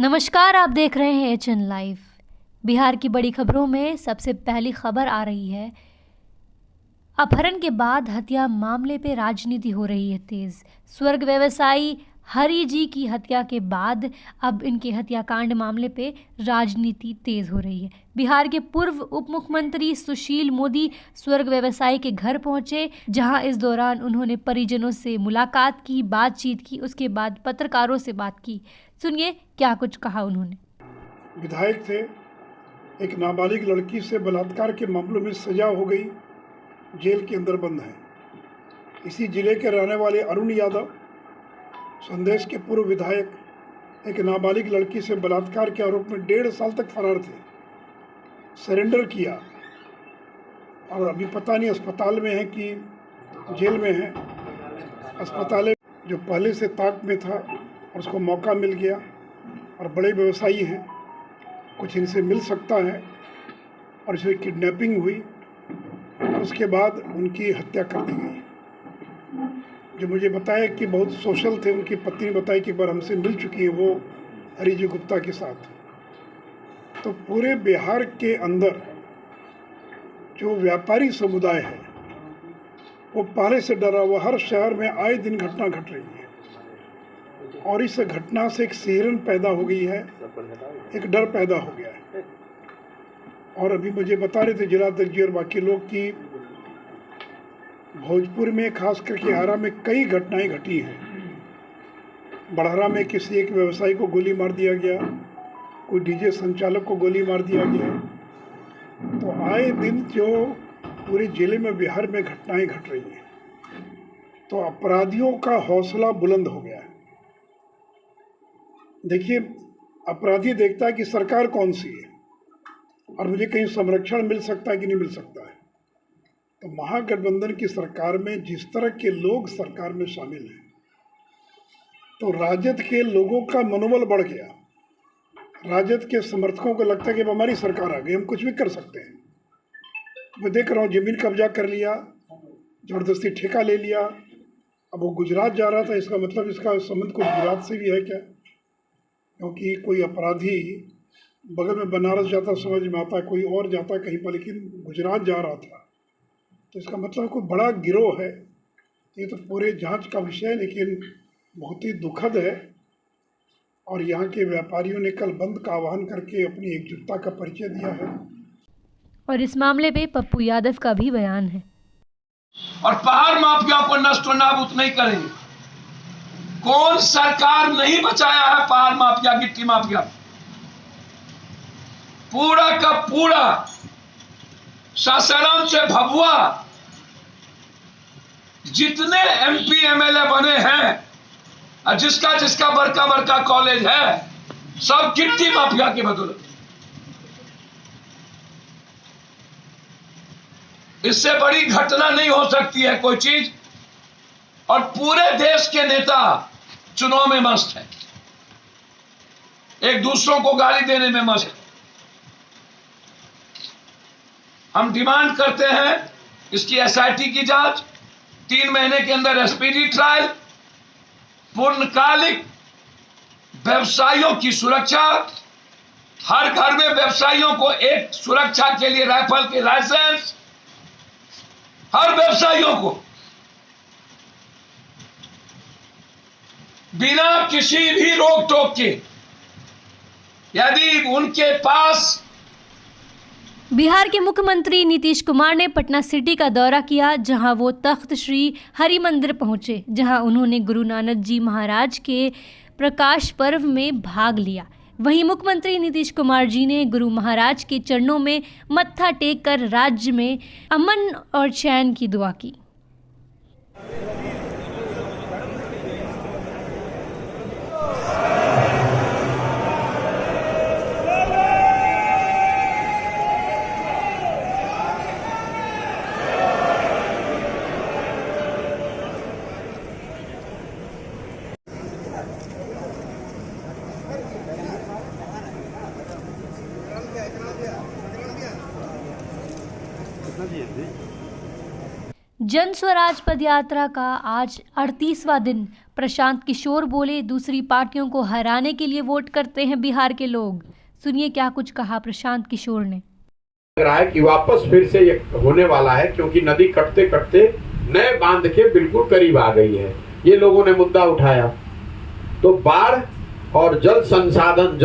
नमस्कार, आप देख रहे हैं HN लाइव। बिहार की बड़ी खबरों में सबसे पहली खबर आ रही है। अपहरण के बाद हत्या मामले पे राजनीति हो रही है तेज। स्वर्ग व्यवसायी हरि जी की हत्या के बाद अब इनके हत्याकांड मामले पे राजनीति तेज हो रही है। बिहार के पूर्व उप मुख्यमंत्री सुशील मोदी स्वर्ग व्यवसायी के घर पहुंचे, जहां इस दौरान उन्होंने परिजनों से मुलाकात की, बातचीत की, उसके बाद पत्रकारों से बात की। सुनिए क्या कुछ कहा उन्होंने। विधायक थे, एक नाबालिग लड़की से बलात्कार के मामलों में सजा हो गई, जेल के अंदर बंद है। इसी जिले के रहने वाले अरुण यादव संदेश के पूर्व विधायक, एक नाबालिग लड़की से बलात्कार के आरोप में 1.5 साल तक फरार थे। सरेंडर किया और अभी पता नहीं अस्पताल में है कि जेल में है। अस्पताल जो पहले से ताक में था और उसको मौका मिल गया और बड़े व्यवसायी हैं, कुछ इनसे मिल सकता है और इसमें किडनैपिंग हुई और उसके बाद उनकी हत्या कर दी गई। जो मुझे बताया कि बहुत सोशल थे, उनकी पत्नी ने बताया कि एक बार हमसे मिल चुकी है वो हरिजी गुप्ता के साथ। तो पूरे बिहार के अंदर जो व्यापारी समुदाय है वो पहले से डरा हुआ, हर शहर में आए दिन घटना घट रही है और इस घटना से एक सिहरन पैदा हो गई है, एक डर पैदा हो गया है। और अभी मुझे बता रहे थे जिलाध्यक्ष जी और बाकी लोग कि भोजपुर में, खास करके आरा में कई घटनाएं घटी हैं। बड़हरा में किसी एक व्यवसायी को गोली मार दिया गया, कोई डीजे संचालक को गोली मार दिया गया। तो आए दिन जो पूरे जिले में, बिहार में घटनाएं घट रही हैं, तो अपराधियों का हौसला बुलंद हो गया है। देखिए, अपराधी देखता है कि सरकार कौन सी है और मुझे कहीं संरक्षण मिल सकता है कि नहीं मिल सकता है। तो महागठबंधन की सरकार में जिस तरह के लोग सरकार में शामिल हैं, तो राजद के लोगों का मनोबल बढ़ गया। राजद के समर्थकों को लगता है कि अब हमारी सरकार आ गई, हम कुछ भी कर सकते हैं। मैं देख रहा हूँ जमीन कब्जा कर लिया, ज़बरदस्ती ठेका ले लिया। अब वो गुजरात जा रहा था, इसका मतलब इसका संबंध कुछ गुजरात से भी है क्या? क्योंकि कोई अपराधी बगल में बनारस जाता समझ में आता, कोई और जाता कहीं पर, लेकिन गुजरात जा रहा था, तो इसका मतलब कोई बड़ा गिरोह है। ये तो पूरे जांच का विषय है, लेकिन बहुत ही दुखद है। और यहाँ के व्यापारियों ने कल बंद का आह्वान करके अपनी एकजुटता का परिचय दिया है। और इस मामले पे पप्पू यादव का भी बयान है। और पहाड़ माफिया को नष्ट व नाबूद नहीं करेंगे। कौन सरकार नहीं बचाया है पहाड़ माफिया, गिट्टी माफिया? पूरा का पूरा सासाराम से भभुआ जितने MP MLA बने हैं और जिसका जिसका बड़का बड़का कॉलेज है, सब गिट्टी माफिया की बदौलत। इससे बड़ी घटना नहीं हो सकती है कोई चीज। और पूरे देश के नेता चुनाव में मस्त है, एक दूसरों को गाली देने में मस्त है। हम डिमांड करते हैं इसकी SIT की जांच, 3 महीने के अंदर SPD ट्रायल, पूर्णकालिक व्यवसायियों की सुरक्षा, हर घर में व्यवसायियों को एक सुरक्षा के लिए राइफल के लाइसेंस, हर व्यवसायियों को बिना किसी भी रोक टोक के, यदि उनके पास। बिहार के मुख्यमंत्री नीतीश कुमार ने पटना सिटी का दौरा किया, जहां वो तख्त श्री हरि मंदिर पहुंचे, जहां उन्होंने गुरु नानक जी महाराज के प्रकाश पर्व में भाग लिया। वहीं मुख्यमंत्री नीतीश कुमार जी ने गुरु महाराज के चरणों में मत्था टेक कर राज्य में अमन और चैन की दुआ की। जन स्वराज पदयात्रा का आज 38वां दिन प्रशांत किशोर बोले, दूसरी पार्टियों को हराने के लिए वोट करते हैं बिहार के लोग। सुनिए क्या कुछ कहा प्रशांत किशोर ने। लग रहा है कि वापस फिर से ये होने वाला है, क्योंकि नदी कटते कटते नए बांध के बिल्कुल करीब आ गई है। ये लोगों ने मुद्दा उठाया तो बाढ़ और जल संसाधन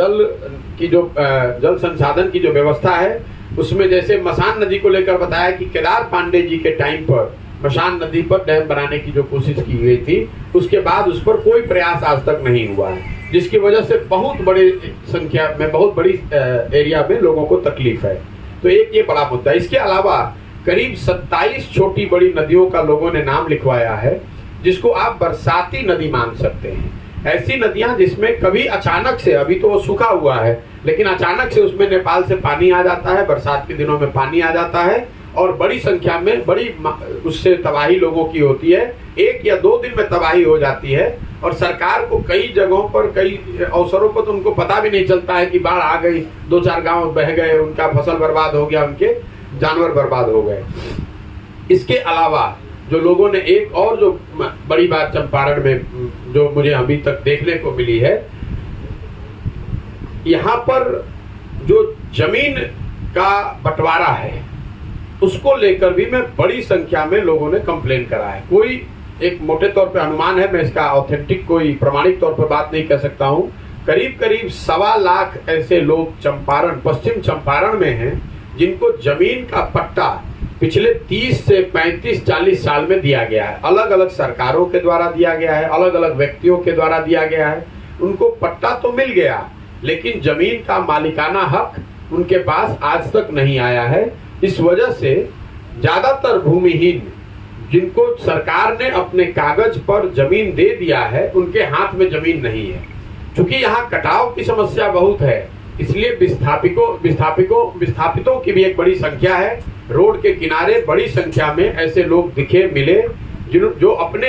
की जो व्यवस्था है उसमें जैसे मसान नदी को लेकर बताया कि केदार पांडे जी के टाइम पर मसान नदी पर डैम बनाने की जो कोशिश की गई थी, उसके बाद उस पर कोई प्रयास आज तक नहीं हुआ है, जिसकी वजह से बहुत बड़ी संख्या में बहुत बड़ी एरिया में लोगों को तकलीफ है। तो एक ये बड़ा मुद्दा। इसके अलावा करीब 27 छोटी बड़ी नदियों का लोगों ने नाम लिखवाया है, जिसको आप बरसाती नदी मान सकते हैं। ऐसी नदियां जिसमें कभी अचानक से, अभी तो वो सूखा हुआ है, लेकिन अचानक से उसमें नेपाल से पानी आ जाता है, बरसात के दिनों में पानी आ जाता है और बड़ी संख्या में उससे तबाही लोगों की होती है। 1 या 2 दिन में तबाही हो जाती है और सरकार को कई जगहों पर, कई अवसरों पर तो उनको पता भी नहीं चलता है कि बाढ़ आ गई, 2-4 गांव बह गए, उनका फसल बर्बाद हो गया, उनके जानवर बर्बाद हो गए। इसके अलावा जो लोगों ने एक और जो बड़ी बात चंपारण में जो मुझे अभी तक देखने को मिली है, यहाँ पर जो जमीन का बंटवारा है उसको लेकर भी मैं बड़ी संख्या में लोगों ने कंप्लेन करा है। कोई एक मोटे तौर पे अनुमान है, मैं इसका ऑथेंटिक कोई प्रमाणिक तौर पर बात नहीं कर सकता हूँ, करीब 1.25 लाख ऐसे लोग चंपारण, पश्चिम चंपारण में हैं जिनको जमीन का पट्टा पिछले 30 से 35-40 साल में दिया गया है। अलग अलग सरकारों के द्वारा दिया गया है, अलग अलग व्यक्तियों के द्वारा दिया गया है। उनको पट्टा तो मिल गया, लेकिन जमीन का मालिकाना हक उनके पास आज तक नहीं आया है। इस वजह से ज्यादातर भूमिहीन जिनको सरकार ने अपने कागज पर जमीन दे दिया है, उनके हाथ में जमीन नहीं है। चूंकि यहाँ कटाव की समस्या बहुत है, इसलिए विस्थापितों की भी एक बड़ी संख्या है। रोड के किनारे बड़ी संख्या में ऐसे लोग दिखे मिले जो अपने